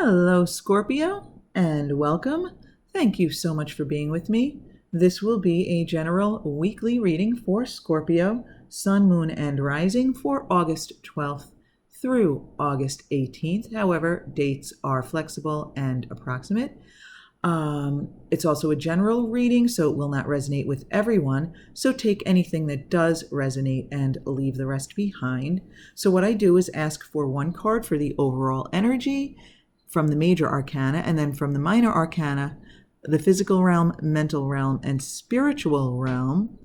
Hello, Scorpio, and welcome. Thank you so much for being with me. This will be a general weekly reading for Scorpio, Sun, Moon, and Rising for August 12th through August 18th. However, dates are flexible and approximate. It's also a general reading, so it will not resonate with everyone. So take anything that does resonate and leave the rest behind. So what I do is ask for one card for the overall energy from the major arcana, and then from the minor arcana, the physical realm, mental realm, and spiritual realm.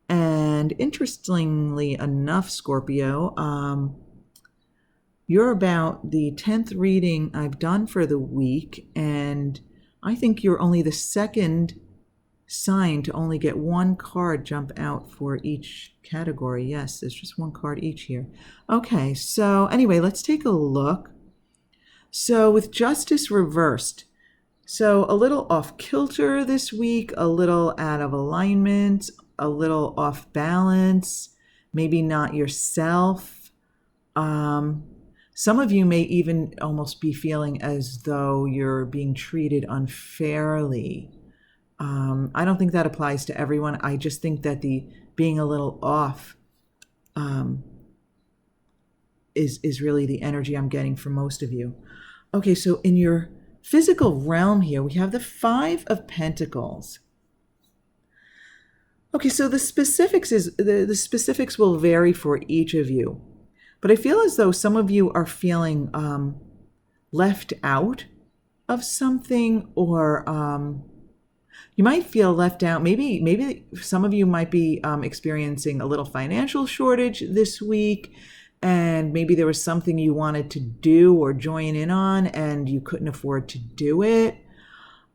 And interestingly enough, Scorpio, you're about the 10th reading I've done for the week, and I think you're only the second sign to only get one card jump out for each category. Yes, there's just one card each here. Okay, so anyway, let's take a look. So with justice reversed, so a little off kilter this week, a little out of alignment, a little off balance, maybe not yourself. Some of you may even almost be feeling as though you're being treated unfairly. I don't think that applies to everyone. I just think that the being a little off is really the energy I'm getting from most of you. Okay, so in your physical realm here, we have the Five of Pentacles. Okay, so the specifics will vary for each of you. But I feel as though some of you are feeling left out of something, or you might feel left out. Maybe some of you might be experiencing a little financial shortage this week, and maybe there was something you wanted to do or join in on, and you couldn't afford to do it.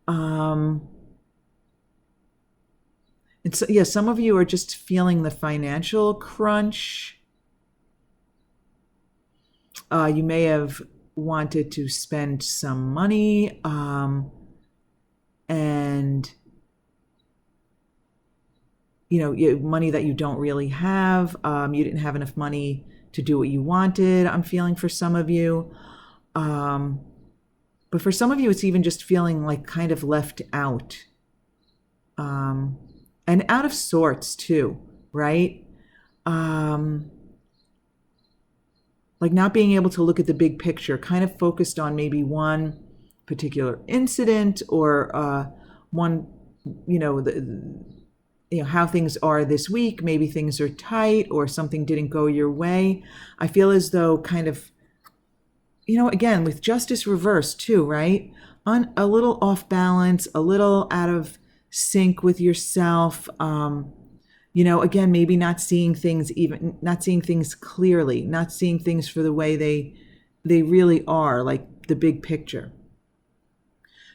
And so, yeah, some of you are just feeling the financial crunch. You may have wanted to spend some money, and money that you don't really have. You didn't have enough money to do what you wanted. I'm feeling for some of you, but for some of you, it's even just feeling like kind of left out, and out of sorts too, right? Like not being able to look at the big picture, kind of focused on maybe one particular incident, or one, how things are this week. Maybe things are tight, or something didn't go your way. I feel as though kind of, again, with justice reversed too, right? On a little off balance, a little out of sync with yourself. Again, maybe not seeing things clearly, not seeing things for the way they really are, like the big picture.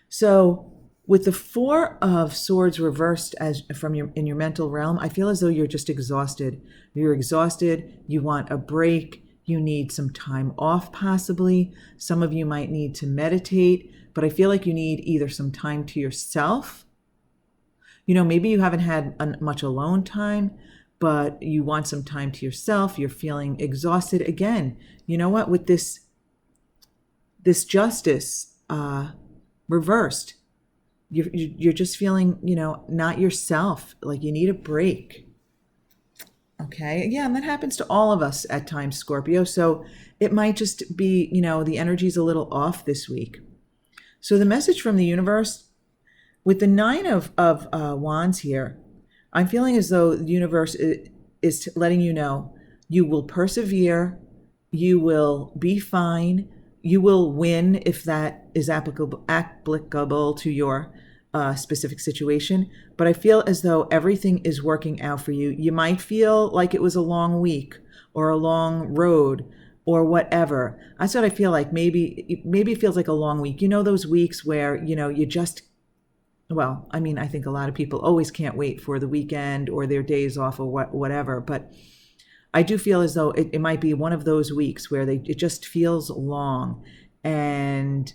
So with the Four of Swords reversed in your mental realm, I feel as though you're just exhausted. You're exhausted. You want a break. You need some time off, possibly. Some of you might need to meditate, but I feel like you need either some time to yourself. Maybe you haven't had much alone time, but you want some time to yourself. You're feeling exhausted. Again, you know what? With this justice reversed, you're just feeling, not yourself. Like you need a break. Okay. Yeah, and that happens to all of us at times, Scorpio. So it might just be, the energy's a little off this week. So the message from the universe, with the Nine of Wands here, I'm feeling as though the universe is letting you know you will persevere, you will be fine, you will win if that is applicable to your specific situation. But I feel as though everything is working out for you. You might feel like it was a long week or a long road or whatever. That's what I feel like. Maybe it feels like a long week. Those weeks where, you just, I think a lot of people always can't wait for the weekend or their days off or whatever. But I do feel as though it might be one of those weeks where it just feels long. And,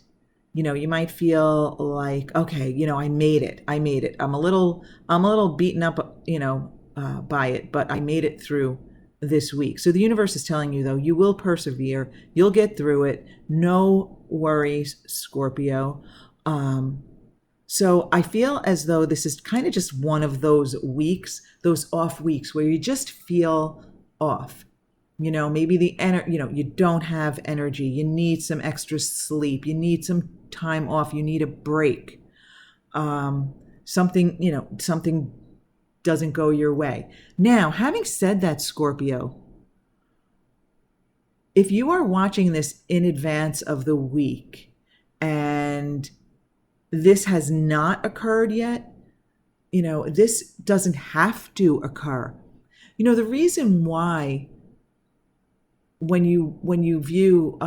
you might feel like, okay, I made it. I'm a little beaten up, by it, but I made it through this week. So the universe is telling you, though, you will persevere. You'll get through it. No worry, Scorpio. So I feel as though this is kind of just one of those weeks, those off weeks where you just feel off. Maybe you don't have energy. You need some extra sleep. You need some time off. You need a break. Something doesn't go your way. Now, having said that, Scorpio, if you are watching this in advance of the week and this has not occurred yet, this doesn't have to occur. The reason why when you view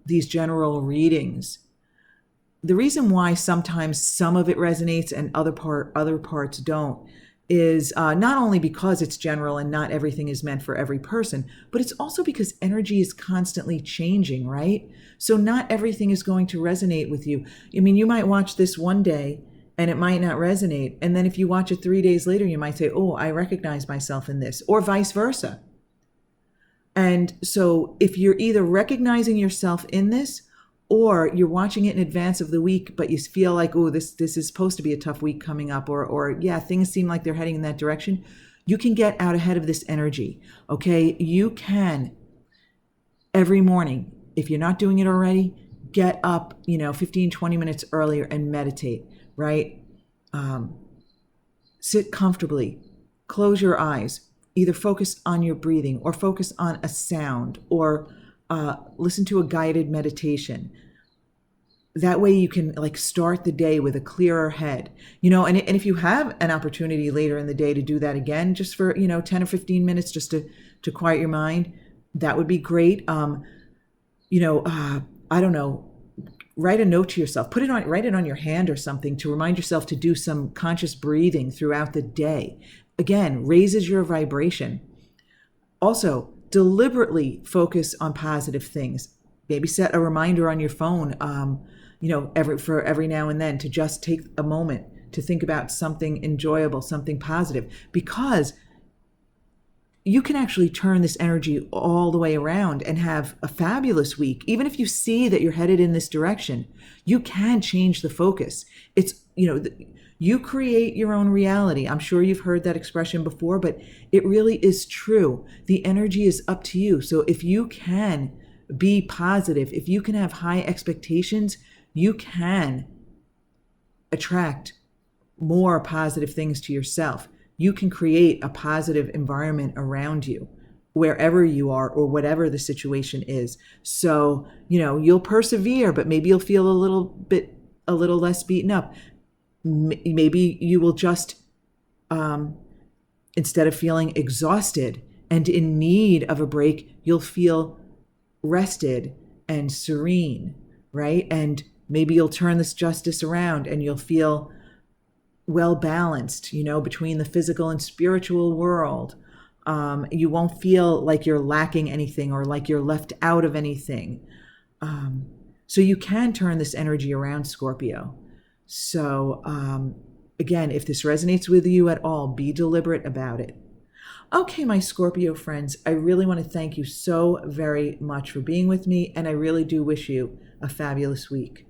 these general readings, the reason why sometimes some of it resonates and other parts don't is not only because it's general and not everything is meant for every person, but it's also because energy is constantly changing, right? So not everything is going to resonate with you. I mean, you might watch this one day and it might not resonate. And then if you watch it 3 days later, you might say, oh, I recognize myself in this, or vice versa. And so if you're either recognizing yourself in this, or you're watching it in advance of the week, but you feel like, oh, this is supposed to be a tough week coming up, or yeah, things seem like they're heading in that direction, you can get out ahead of this energy, okay? You can, every morning, if you're not doing it already, get up, 15, 20 minutes earlier and meditate, right? Sit comfortably, close your eyes, either focus on your breathing or focus on a sound or listen to a guided meditation. That way you can start the day with a clearer head, and if you have an opportunity later in the day to do that again, just for, 10 or 15 minutes, just to quiet your mind, that would be great. I don't know, write a note to yourself, write it on your hand or something to remind yourself to do some conscious breathing throughout the day. Again, raises your vibration. Also, deliberately focus on positive things. Maybe set a reminder on your phone, every now and then, to just take a moment to think about something enjoyable, something positive, because you can actually turn this energy all the way around and have a fabulous week. Even if you see that you're headed in this direction, you can change the focus. It's, you create your own reality. I'm sure you've heard that expression before, but it really is true. The energy is up to you. So if you can be positive, if you can have high expectations, you can attract more positive things to yourself. You can create a positive environment around you, wherever you are or whatever the situation is. So, you'll persevere, but maybe you'll feel a little less beaten up. Maybe you will just, instead of feeling exhausted and in need of a break, you'll feel rested and serene, right? And maybe you'll turn this justice around and you'll feel well balanced, between the physical and spiritual world. You won't feel like you're lacking anything or like you're left out of anything. So you can turn this energy around, Scorpio. So again, if this resonates with you at all, be deliberate about it. Okay, my Scorpio friends, I really want to thank you so very much for being with me, and I really do wish you a fabulous week.